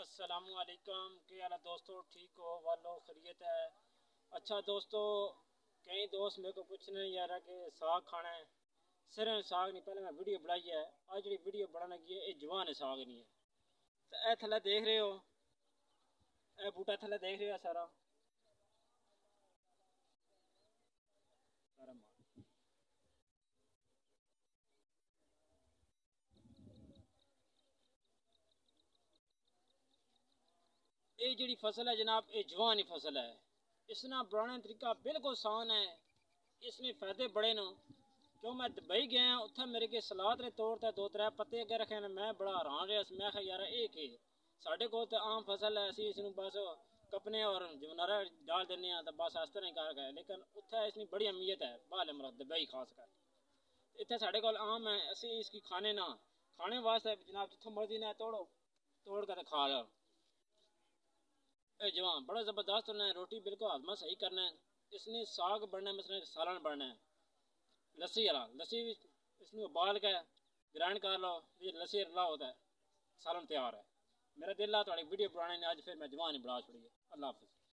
अस्सलामुअलैकुम। क्या हाल है दोस्तों? ठीक हो वालों? खैरियत है? अच्छा दोस्तों, कई दोस्त मेरे को पूछने यार कि साग खाना है। सिर्फ साग नहीं, पहले मैं वीडियो बनाई है। आज जी वीडियो बनाने लगी है, ये जवान है साग नहीं है। तो ए थले देख रहे हो, ए बूटा थले देख रहे हो सारा सारा माल। ये जी फसल है जनाब, ये जवान ही फसल है। इसना बनाने का तरीका बिल्कुल आसान है। इसमें फायदे बड़े न। क्यों मैं दुबई गया उत्थे मेरे के सलाद ने तौर ते दो त्रै पत्ते अगे रखे ने। मैं बड़ा हैरान रहा। मैं आखिया यार ये के साढ़े को तो आम फसल है, असी इसनू बस कपने और जमनारा डाल देने तो बस इस तरह कर गए। लेकिन उत्थे इसकी बड़ी अहमियत है। बाल अमरत दुबई खास कर इतने साढ़े को आम है, असी इसकी खाने ना खाने वास्ते जनाब जितों मर्जी ना तोड़ो, तोड़ कर खा लो। जवान बड़ा ज़बरदस्त होना है। रोटी बिल्कुल हाजमा सही करना है। इसने साग बनना है, मसलन सालन बनना है। लस्सी वाला लस्सी भी इसमें उबाल के ग्राइंड कर लो, ये लस्सी रला होता है। सालन तैयार है। मेरा दिल है थोड़ी वीडियो बनाने ने, अज फिर मैं जवान ही बना छोड़ी है। अल्लाह हाफिज़।